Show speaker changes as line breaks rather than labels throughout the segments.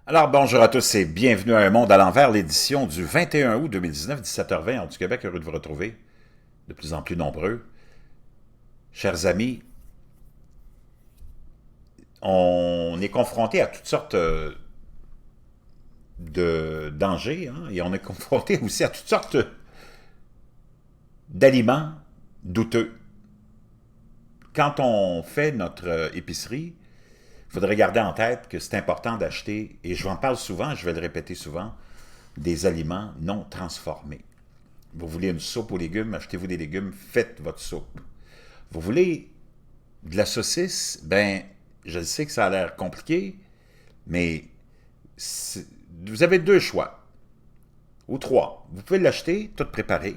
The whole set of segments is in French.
Alors bonjour à tous et bienvenue à Un Monde à l'envers, l'édition du 21 août 2019, 17h20, heure du Québec, heureux de vous retrouver, de plus en plus nombreux. Chers amis, on est confronté à toutes sortes de dangers, hein, et on est confronté aussi à toutes sortes d'aliments douteux. Quand on fait notre épicerie, il faudrait garder en tête que c'est important d'acheter, et je vous en parle souvent, je vais le répéter souvent, des aliments non transformés. Vous voulez une soupe aux légumes, achetez-vous des légumes, faites votre soupe. Vous voulez de la saucisse, ben, je sais que ça a l'air compliqué, mais vous avez deux choix, ou trois. Vous pouvez l'acheter, tout préparé,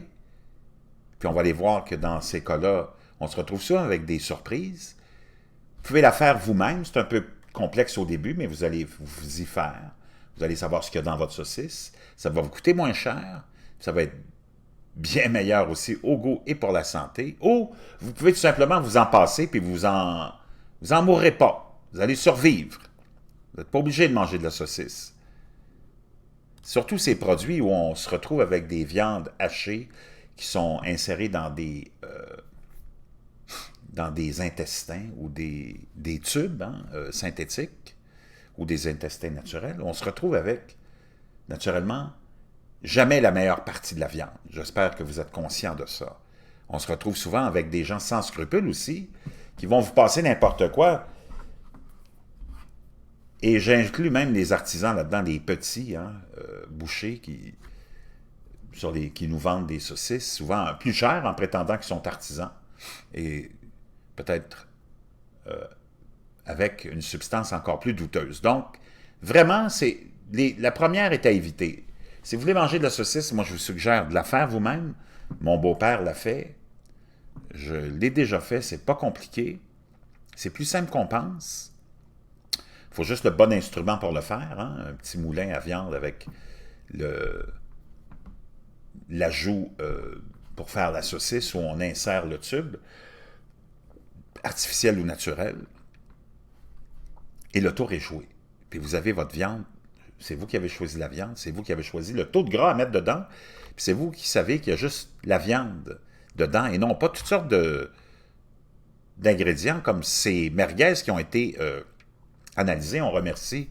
puis on va aller voir que dans ces cas-là, on se retrouve souvent avec des surprises. Vous pouvez la faire vous-même, c'est un peu complexe au début, mais vous allez vous y faire. Vous allez savoir ce qu'il y a dans votre saucisse. Ça va vous coûter moins cher. Ça va être bien meilleur aussi au goût et pour la santé. Ou vous pouvez tout simplement vous en passer puis vous en mourrez pas. Vous allez survivre. Vous n'êtes pas obligé de manger de la saucisse. Surtout ces produits où on se retrouve avec des viandes hachées qui sont insérées dans des intestins ou des tubes synthétiques ou des intestins naturels. On se retrouve avec, naturellement, jamais la meilleure partie de la viande. J'espère que vous êtes conscient de ça. On se retrouve souvent avec des gens sans scrupules aussi, qui vont vous passer n'importe quoi. Et j'inclus même les artisans là-dedans, les petits bouchers qui nous vendent des saucisses, souvent plus chères en prétendant qu'ils sont artisans. Et peut-être avec une substance encore plus douteuse. Donc, vraiment, la première est à éviter. Si vous voulez manger de la saucisse, moi je vous suggère de la faire vous-même. Mon beau-père l'a fait. Je l'ai déjà fait, c'est pas compliqué. C'est plus simple qu'on pense. Il faut juste le bon instrument pour le faire. Hein? Un petit moulin à viande avec l'ajout pour faire la saucisse où on insère le tube, artificiel ou naturel. Et le tour est joué. Puis vous avez votre viande, c'est vous qui avez choisi la viande, c'est vous qui avez choisi le taux de gras à mettre dedans, puis c'est vous qui savez qu'il y a juste la viande dedans et non pas toutes sortes d'ingrédients comme ces merguez qui ont été analysés. On remercie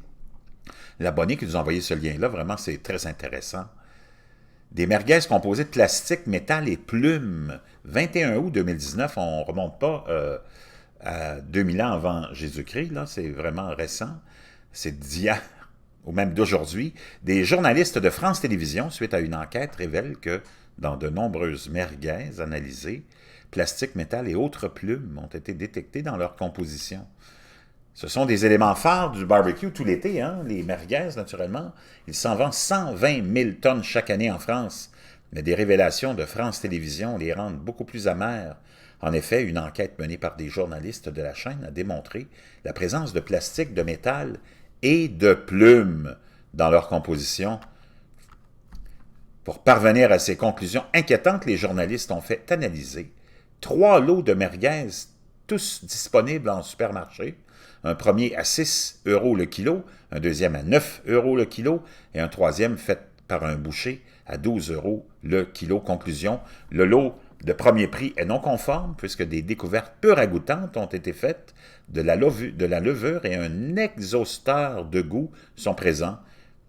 l'abonné qui nous a envoyé ce lien-là. Vraiment, c'est très intéressant. Des merguez composées de plastique, métal et plumes. 21 août 2019, on ne remonte pas à 2000 ans avant Jésus-Christ, là, c'est vraiment récent. C'est d'hier ou même d'aujourd'hui. Des journalistes de France Télévisions, suite à une enquête, révèlent que dans de nombreuses merguez analysées, plastique, métal et autres plumes ont été détectés dans leur composition. Ce sont des éléments phares du barbecue tout l'été, hein? Les merguez, naturellement. Il s'en vend 120 000 tonnes chaque année en France. Mais des révélations de France Télévisions les rendent beaucoup plus amères. En effet, une enquête menée par des journalistes de la chaîne a démontré la présence de plastique, de métal et de plumes dans leur composition. Pour parvenir à ces conclusions inquiétantes, les journalistes ont fait analyser 3 lots de merguez, tous disponibles en supermarché. Un premier à 6 € le kilo, un deuxième à 9 € le kilo et un troisième fait par un boucher à 12 € le kilo. Conclusion, le lot de premier prix est non conforme puisque des découvertes peu ragoûtantes ont été faites, de la levure et un exhausteur de goût sont présents.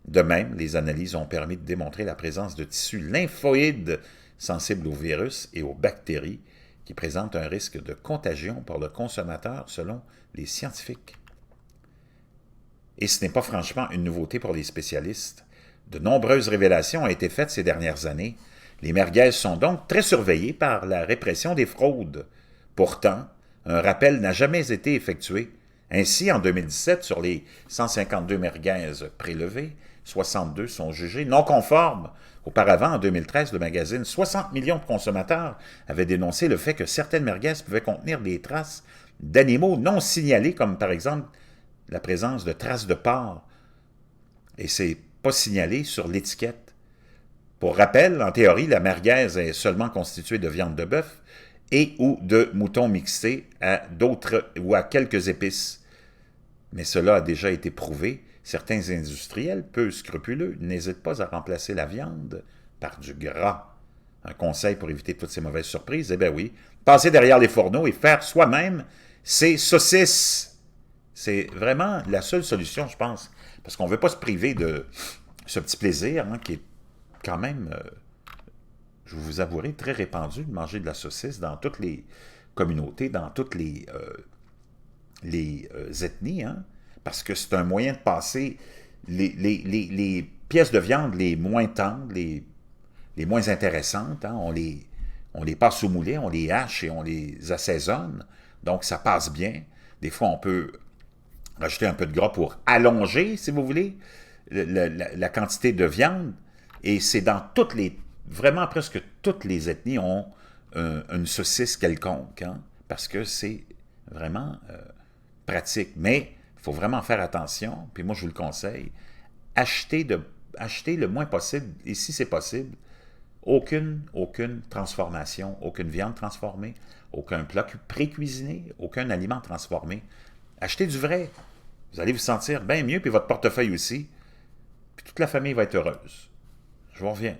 De même, les analyses ont permis de démontrer la présence de tissus lymphoïdes sensibles aux virus et aux bactéries qui présentent un risque de contagion pour le consommateur selon les scientifiques. Et ce n'est pas franchement une nouveauté pour les spécialistes. De nombreuses révélations ont été faites ces dernières années. Les merguez sont donc très surveillées par la répression des fraudes. Pourtant, un rappel n'a jamais été effectué. Ainsi, en 2017, sur les 152 merguez prélevées, 62 sont jugées non conformes. Auparavant, en 2013, le magazine 60 millions de consommateurs avait dénoncé le fait que certaines merguez pouvaient contenir des traces d'animaux non signalés, comme par exemple la présence de traces de porc. Et c'est pas signalé sur l'étiquette. Pour rappel, en théorie, la merguez est seulement constituée de viande de bœuf et ou de mouton mixé à d'autres ou à quelques épices. Mais cela a déjà été prouvé. Certains industriels, peu scrupuleux, n'hésitent pas à remplacer la viande par du gras. Un conseil pour éviter toutes ces mauvaises surprises, eh bien oui, passer derrière les fourneaux et faire soi-même ses saucisses. C'est vraiment la seule solution, je pense. Parce qu'on ne veut pas se priver de ce petit plaisir, hein, qui est quand même, je vous avouerai, très répandu de manger de la saucisse dans toutes les communautés, dans toutes les ethnies, hein, parce que c'est un moyen de passer les pièces de viande les moins tendres, les moins intéressantes, hein, on les passe au moulet, on les hache et on les assaisonne, donc ça passe bien. Des fois, on peut rajouter un peu de gras pour allonger, si vous voulez, la quantité de viande, et c'est dans toutes les, vraiment presque toutes les ethnies ont une saucisse quelconque, hein, parce que c'est vraiment pratique. Mais il faut vraiment faire attention, puis moi je vous le conseille, acheter le moins possible, et si c'est possible, aucune transformation, aucune viande transformée, aucun plat pré-cuisiné, aucun aliment transformé. Achetez du vrai. Vous allez vous sentir bien mieux, puis votre portefeuille aussi. Puis toute la famille va être heureuse. Je vous reviens.